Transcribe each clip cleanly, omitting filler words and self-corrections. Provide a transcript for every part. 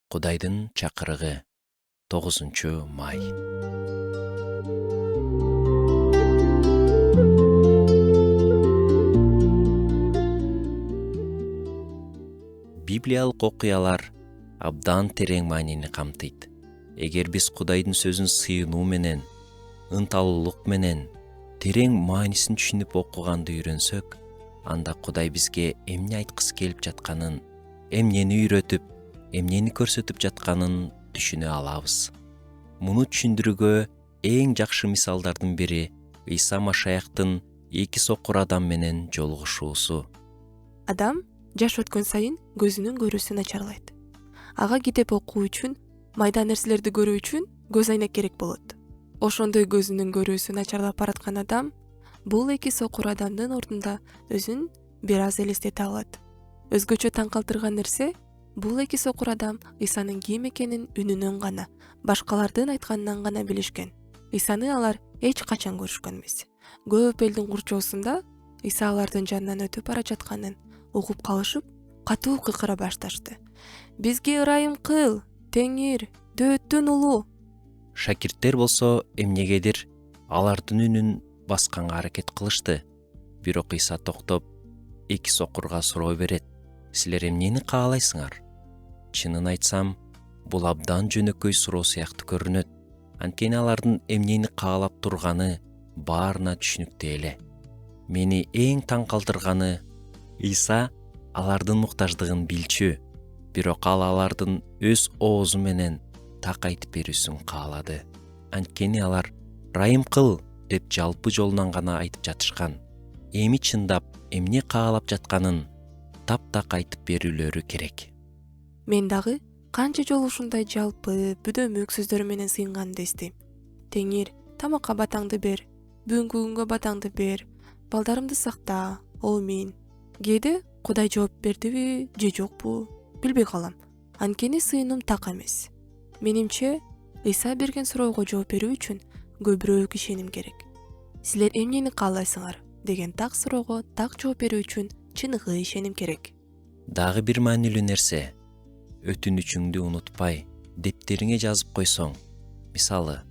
Кудайдын чакырыгы 9-май. Библиялык окуялар абдан терең маанини камтыйт. Эгер биз Кудайдын сөзүн сыйынуу менен, ынталуулук менен терең маанисин түшүнүп окуганды үйрөнсөк, анда Кудай бизге эмне айткысы келип жатканын, эмнени үйрөтүп, эмнени көрсөтүп жатканын түшүнө алабыз. Муну түшүндүрүүгө эң жакшы мисалдардын бири Ыйса Машаяктын эки сокур адам менен жолугушуусу. Адам жаш өткөн сайын көзүнүн көрүүсү начарлайт. Ага китеп окуу үчүн, майда нерселерди көрүү үчүн көз айнек керек болот. Ошондой көзүнүн көрүүсү начарлап бараткан адам бул эки сокур адамдын ордунда өзүн бир аз элестете алат. Өзгөчө таң калтырган нерсе, бул эки сокур адам Ыйсанын ким экенин үнүнөн гана, башкалардын айтканынан гана билишкен. Ыйсаны алар эч качан көрүшкөн эмес. Көп элдин курчоосунда Ыйса алардын жанынан өтүп бара жатканын угуп калышып, катуу кыйкыра башташты. Бизге ырайым кыл, Теңир, Дөөттүн уулу. Шакирттер болсо эмнегедир алардын үнүн басканга аракет кылышты. Бирок Ыйса токтоп, эки сокурга суроо берет. Силер эмнени каалайсыңар? Чынын айтсам, бул абдан жөнөкөй суроо сыяктуу көрүнөт. Анткени алардын эмнени каалап турганы баарына түшүнүктүү эле. Мени эң таң калтырганы, Ыйса алардын муктаждыгын билчү, бирок ал алардын өз оозу менен так айтып берүүсүн каалады. Анткени алар «Ырайым кыл» деп жалпы жолунан гана айтып жатышкан. Эми чындап эмне каалап жатканын таптак айтып берүүлөрү керек. Мен дагы канча жолу ушундай жалпы, бүдөмөк сөздөр менен сыйынганды эстейм. Теңир, тамакка батаңды бер, бүгүнкү күнгө батаңды бер, балдарымды сакта, Омин. Кээде Кудай жооп бердиби же жокпу, билбей калам. Анткени сыйынуум так эмес. Менимче, Ыйса берген суроого жооп берүү үчүн көбүрөөк ишеним керек. Силер эмнени каалайсыңар деген так суроого так жооп берүү үчүн чыныгы ишеним керек. Дагы бир маанилүү нерсе, өтүнүчүңдү унутпай дептериңе жазып койсоң. Мисалы,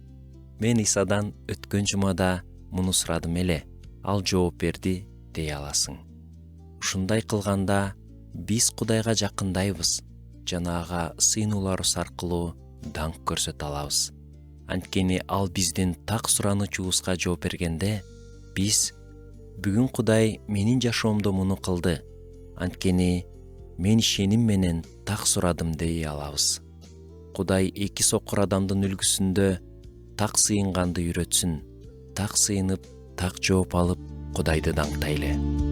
мен Ыйсадан өткөн жумада муну сурадым эле, ал жооп берди дей аласың. Ушундай кылганда биз Кудайга жакындайбыз жана ага сыйынууларыбыз аркылуу даңк көрсөтө алабыз. Анткени ал биздин так суранычыбызга жооп бергенде, биз бүгүн Кудай менин жашоомдо муну кылды, анткени мен ишеним менен так сурадым дей алабыз. Кудай эки сокур адамдын үлгүсүндө так сыйынганды үйрөтсүн. Так сыйынып, так жооп алып Кудайды даңктайлы.